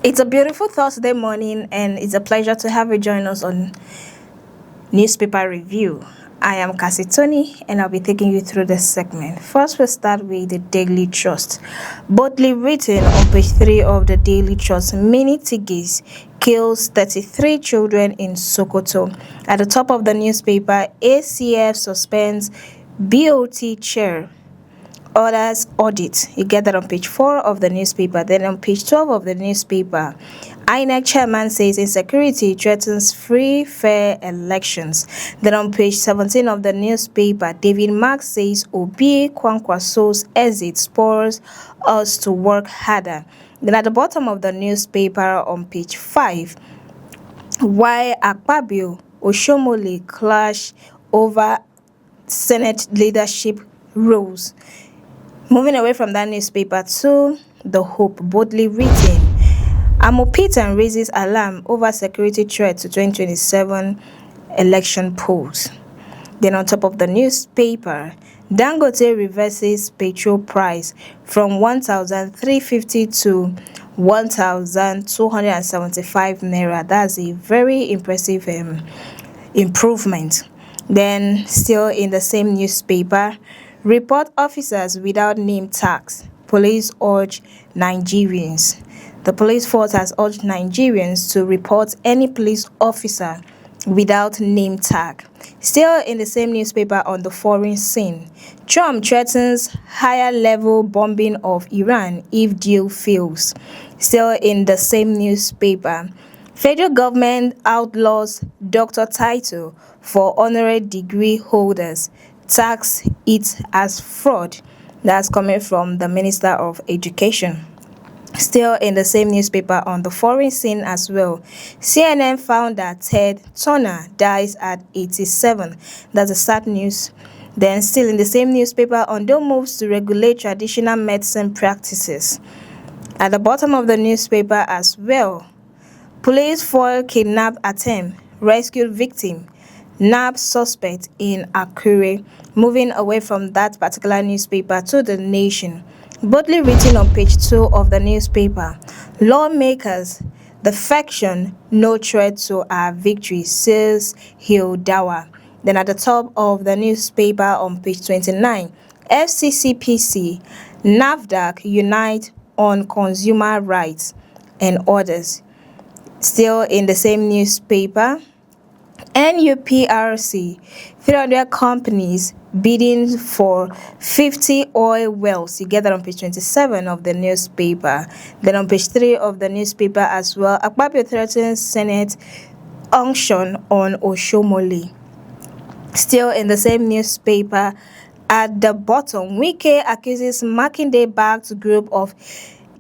It's a beautiful Thursday morning, and it's a pleasure to have you join us on Newspaper Review. I am Cassie Tony, and I'll be taking you through this segment. First, we'll start with the Daily Trust. Boldly written on page 3 of the Daily Trust, mini Tigis kills 33 children in Sokoto. At the top of the newspaper, ACF suspends BOT chair. Others audit. You get that on page 4 of the newspaper. Then on page 12 of the newspaper, INEC chairman says insecurity threatens free, fair elections. Then on page 17 of the newspaper, David Mark says Obi Kwankwaso's exit spurs us to work harder. Then at the bottom of the newspaper on page 5, why Akpabio Oshomole clash over Senate leadership roles. Moving away from that newspaper to The Hope, boldly written, Amopitan raises alarm over security threat to 2027 election polls. Then on top of the newspaper, Dangote reverses petrol price from 1,350 to 1,275 naira. That's a very impressive improvement. Then still in the same newspaper, report officers without name tags. Police urge Nigerians. The police force has urged Nigerians to report any police officer without name tag. Still in the same newspaper on the foreign scene, Trump threatens higher level bombing of Iran if deal fails. Still in the same newspaper, federal government outlaws doctor title for honorary degree holders. Tax it as fraud. That's coming from the Minister of Education. Still in the same newspaper on the foreign scene as well, CNN found that Ted Turner dies at 87. That's a sad news. Then still in the same newspaper, Ondo moves to regulate traditional medicine practices. At the bottom of the newspaper as well, police foil kidnap attempt, rescued victim, nab suspect in Akure. Moving away from that particular newspaper to The Nation, boldly written on page 2 of the newspaper, lawmakers, the faction no threat to our victory, says Hildawa. Then at the top of the newspaper on page 29, FCCPC, NAFDAC unite on consumer rights and others. Still in the same newspaper, NUPRC, 300 companies bidding for 50 oil wells. You get that on page 27 of the newspaper. Then on page 3 of the newspaper as well, Akpabio threatens Senate unction on Oshomole. Still in the same newspaper, at the bottom, Wike accuses Makinde-backed group of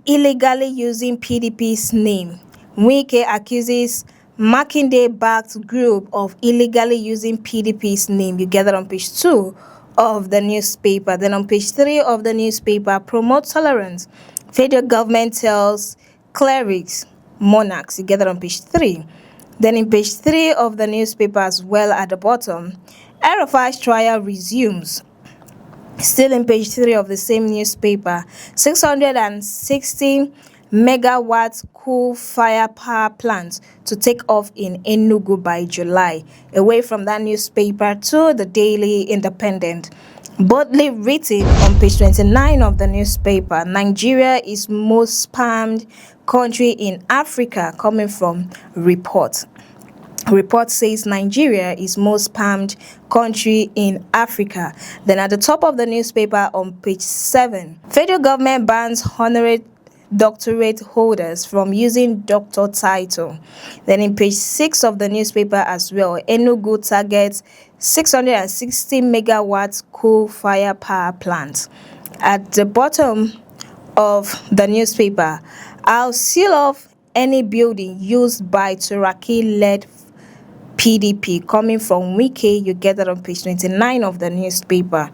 illegally using PDP's name. Wike accuses Makinde-backed group of illegally using PDP's name. You get that on page 2 of the newspaper. Then on page 3 of the newspaper, promote tolerance. Federal government tells clerics, monarchs. You get that on page 3. Then in page 3 of the newspaper as well at the bottom, el-rufai's trial resumes. Still in page 3 of the same newspaper, 660 megawatt coal-fire power plant to take off in Enugu by July. Away from that newspaper to the Daily Independent, boldly written on page 29 of the newspaper, Nigeria is most spammed country in Africa, coming from report. Report says Nigeria is most spammed country in Africa. Then at the top of the newspaper on page 7, federal government bans honorary doctorate holders from using doctor title. Then in page 6 of the newspaper as well, Enugu targets 660 megawatts coal-fire power plant. At the bottom of the newspaper, I'll seal off any building used by Turaki-led PDP, coming from Wike. You get that on page 29 of the newspaper.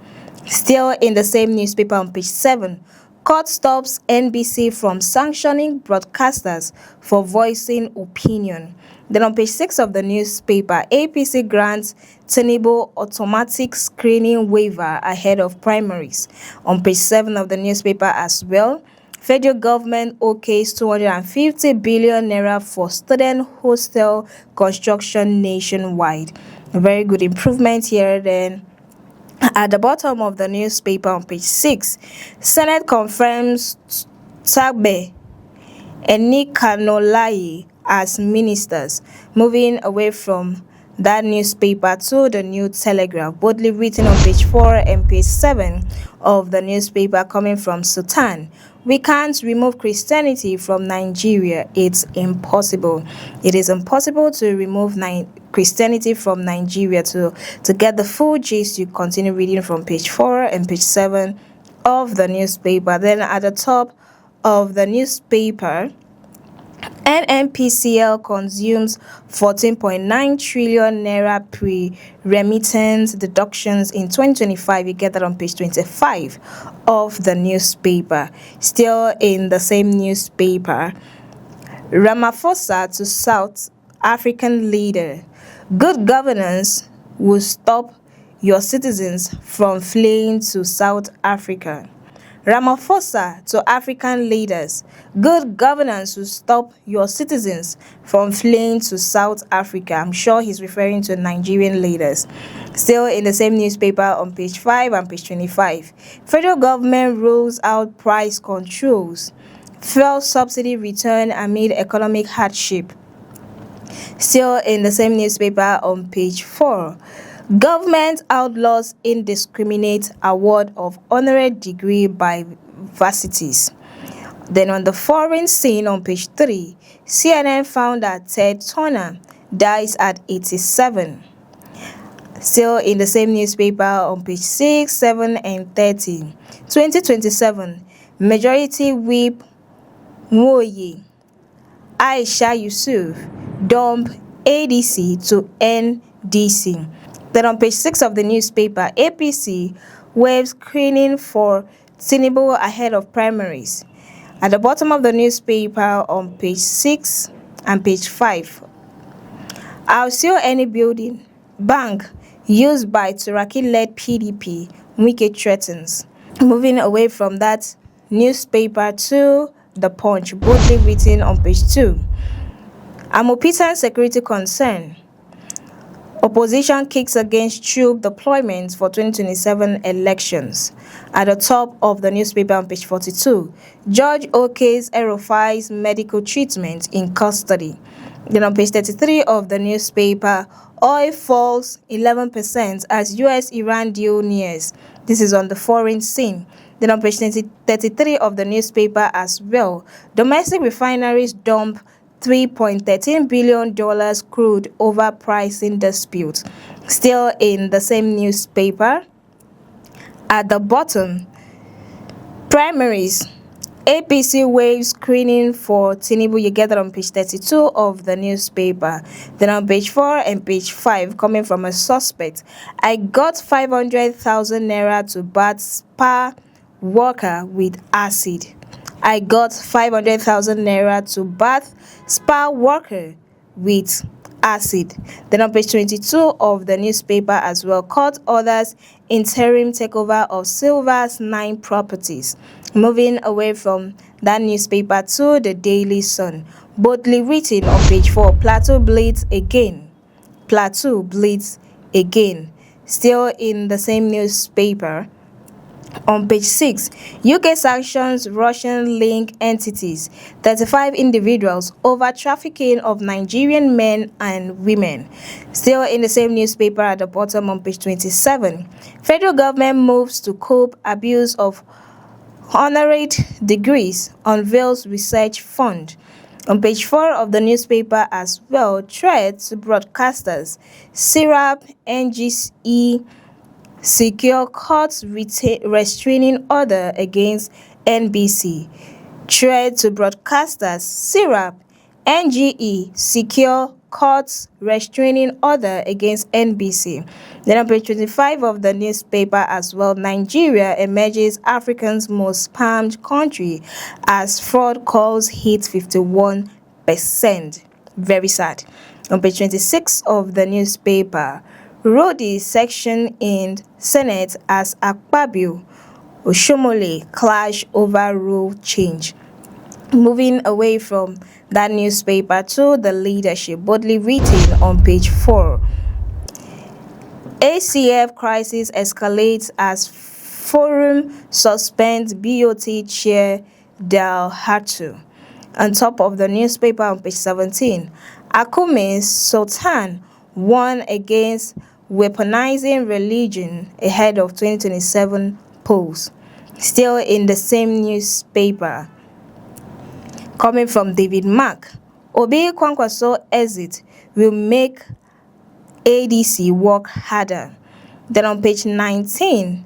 Still in the same newspaper on page 7, court stops NBC from sanctioning broadcasters for voicing opinion. Then on page 6 of the newspaper, APC grants Tinubu automatic screening waiver ahead of primaries. On page 7 of the newspaper as well, Federal government okays 250 billion naira for student hostel construction nationwide. A very good improvement here then. At the bottom of the newspaper on page 6, Senate confirms Tagbe and Nikanolayi as ministers, moving away from that newspaper to the New Telegraph, boldly written on page 4 and page 7 of the newspaper, coming from Sultan. We can't remove Christianity from Nigeria. It's impossible. It is impossible to remove Christianity from Nigeria. To get the full gist, you continue reading from page 4 and page 7 of the newspaper. Then at the top of the newspaper, NNPCL consumes 14.9 trillion naira pre-remittance deductions in 2025. You get that on page 25 of the newspaper. Still in the same newspaper, Ramaphosa to South African leader. Good governance will stop your citizens from fleeing to South Africa. Ramaphosa to African leaders. Good governance will stop your citizens from fleeing to South Africa. I'm sure he's referring to Nigerian leaders. Still in the same newspaper on page 5 and page 25. Federal government rules out price controls. Fuel subsidy return amid economic hardship. Still in the same newspaper on page 4. Government outlaws indiscriminate award of honorary degree by varsities. Then on the foreign scene on page 3, CNN found that Ted Turner dies at 87. Still in the same newspaper on page 6, 7 and 30. 2027, Majority Whip Nwoye Aisha Yusuf dump ADC to NDC. Then on page 6 of the newspaper, APC waives screening for Tinubu ahead of primaries. At the bottom of the newspaper on page 6 and page 5, I'll sell any building, bank used by Turaki-led PDP, Wike threatens. Moving away from that newspaper to The Punch, boldly written on page 2. Amopitan security concern. Opposition kicks against troop deployments for 2027 elections. At the top of the newspaper on page 42, Judge okays el-rufai's medical treatment in custody. Then on page 33 of the newspaper, oil falls 11% as US-Iran deal nears. This is on the foreign scene. Then on page 33 of the newspaper as well, domestic refineries dump $3.13 billion crude over pricing dispute. Still in the same newspaper, at the bottom, primaries, APC waives screening for Tinubu. You get that on page 32 of the newspaper. Then on page 4 and page 5, coming from a suspect, I got 500,000 naira to bat spa worker with acid. I got 500,000 naira to bath spa worker with acid. Then on page 22 of the newspaper as well, court orders interim takeover of Silver's 9 properties. Moving away from that newspaper to the Daily Sun, boldly written on page 4, Plateau bleeds again. Plateau bleeds again. Still in the same newspaper, on page 6, UK sanctions Russian-linked entities, 35 individuals over trafficking of Nigerian men and women. Still in the same newspaper at the bottom on page 27, federal government moves to cope abuse of honorary degrees, unveils research fund. On page 4 of the newspaper as well, threat to broadcasters, Syrup, NGE, secure court's restraining order against NBC. Threat to broadcasters, Syrup, NGE, secure court's restraining order against NBC. Then on page 25 of the newspaper as well, Nigeria emerges Africa's most spammed country as fraud calls hit 51%. Very sad. On page 26 of the newspaper, Rodi section in Senate as Akpabio Oshomole clash over rule change. Moving away from that newspaper to the leadership, boldly written on page 4. ACF crisis escalates as forum suspends BOT chair Del Hatu. On top of the newspaper on page 17, Akume's Sultan warned against weaponizing religion ahead of 2027 polls. Still in the same newspaper, coming from David Mark, Obi Kwankwaso exit will make ADC work harder. Then on page 19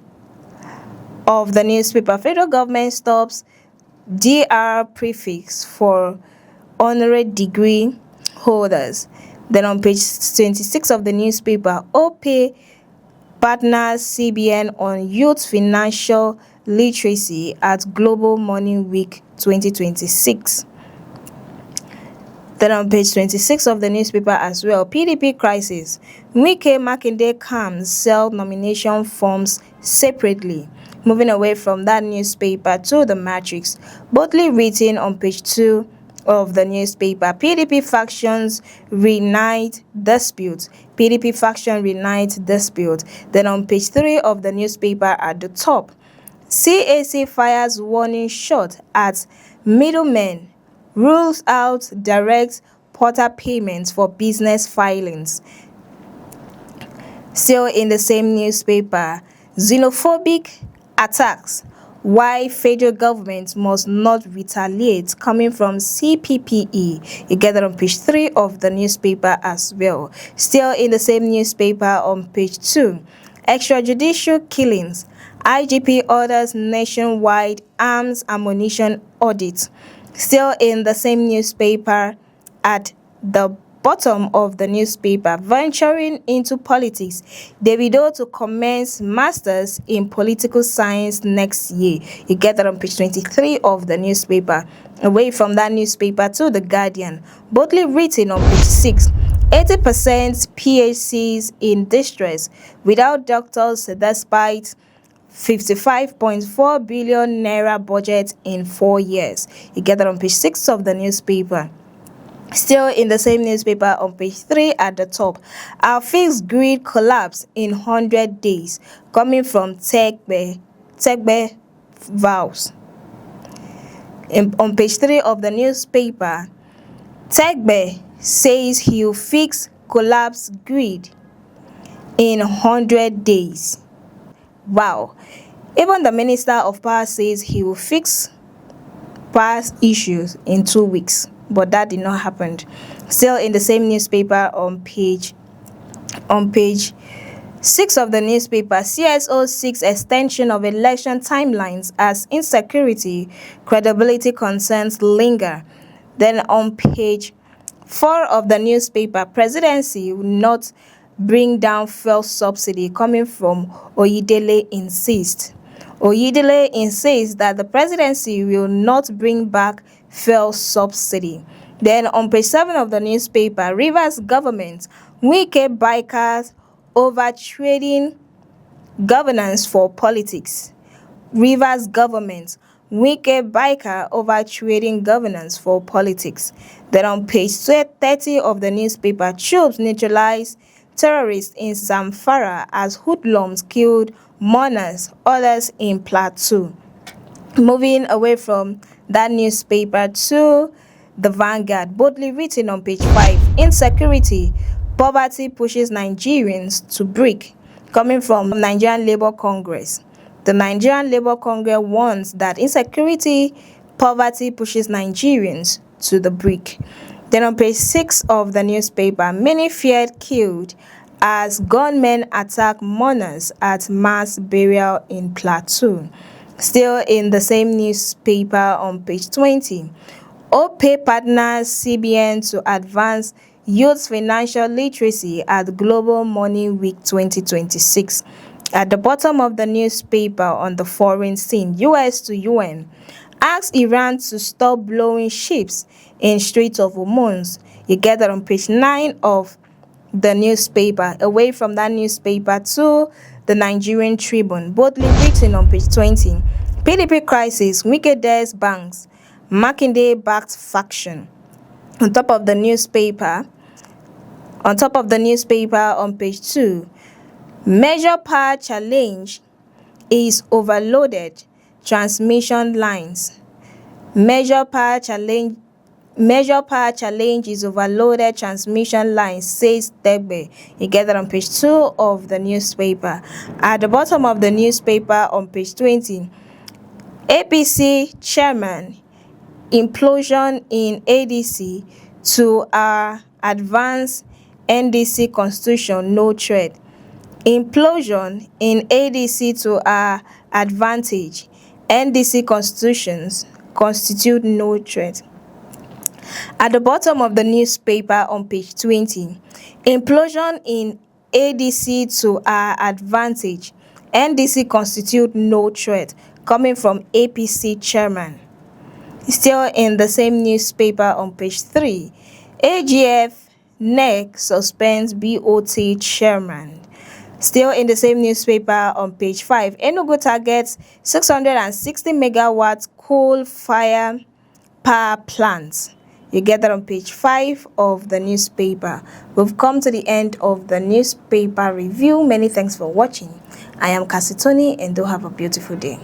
of the newspaper, federal government stops DR prefix for honorary degree holders. Then on page 26 of the newspaper, OP partners CBN on youth financial literacy at Global Money Week 2026. Then on page 26 of the newspaper as well, PDP crisis. Wike Makinde comes sell nomination forms separately. Moving away from that newspaper to the matrix, boldly written on page 2 of the newspaper, PDP factions reignite dispute. PDP faction reunite dispute. Then on page 3 of the newspaper at the top, CAC fires warning shot at middlemen, rules out direct portal payments for business filings. Still in the same newspaper, xenophobic attacks, why federal government must not retaliate, coming from CPPE. You get that on page 3 of the newspaper as well. Still in the same newspaper on page 2, extrajudicial killings, IGP orders nationwide arms ammunition audit. Still in the same newspaper at the bottom of the newspaper, venturing into politics, Davido to commence masters in political science next year. You get that on page 23 of the newspaper. Away from that newspaper to the Guardian, boldly written on page 6, 80% PHCs in distress without doctors despite 55.4 billion naira budget in 4 years. You get that on page 6 of the newspaper. Still in the same newspaper on page 3 at the top, our fixed grid collapse in 100 days, coming from Tegbe vows. On page 3 of the newspaper, Tegbe says he'll fix collapse grid in 100 days. Wow. Even the Minister of Power says he will fix past issues in 2 weeks, but that did not happen. Still in the same newspaper on page 6 of the newspaper, CSO seeks extension of election timelines as insecurity, credibility concerns linger. Then on page 4 of the newspaper, presidency will not bring down fuel subsidy, coming from Oyedele insists. Oyedele insists that the presidency will not bring back fuel subsidy. Then on page 7 of the newspaper, Rivers government, Wike bikers over trading governance for politics. Rivers government, Wike biker over trading governance for politics. Then on page 30 of the newspaper, troops neutralize terrorists in Zamfara as hoodlums killed mourners, others in Plateau. Moving away from that newspaper to the Vanguard, boldly written on page 5, insecurity, poverty pushes Nigerians to brick, coming from Nigerian Labour Congress. The Nigerian Labour Congress warns that insecurity, poverty pushes Nigerians to the brink. Then on page 6 of the newspaper, many feared killed as gunmen attack mourners at mass burial in Plateau. Still in the same newspaper on page 20, OP partners CBN to advance youth financial literacy at Global Money Week 2026. At the bottom of the newspaper on the foreign scene, US to UN asks Iran to stop blowing ships in Strait of Hormuz. You get that on page 9 of the newspaper. Away from that newspaper to the Nigerian Tribune, boldly written on page 20. PDP crisis, Wike dares banks, Makinde-backed faction. On top of the newspaper on page 2, major power challenge is overloaded transmission lines. Major power challenge is overloaded transmission lines, says Tegbe. You get that on page 2 of the newspaper. At the bottom of the newspaper on page 20, APC chairman, implosion in ADC to our advance NDC constitution, no threat. Implosion in ADC to our advantage, NDC constitutions constitute no threat. At the bottom of the newspaper on page 20, implosion in ADC to our advantage, NDC constitute no threat, coming from APC chairman. Still in the same newspaper on page 3, AGF NEC suspends BOT chairman. Still in the same newspaper on page 5, Enugu targets 660 megawatt coal-fire power plants. You get that on page 5 of the newspaper. We've come to the end of the newspaper review. Many thanks for watching. I am Kasitoni, and do have a beautiful day.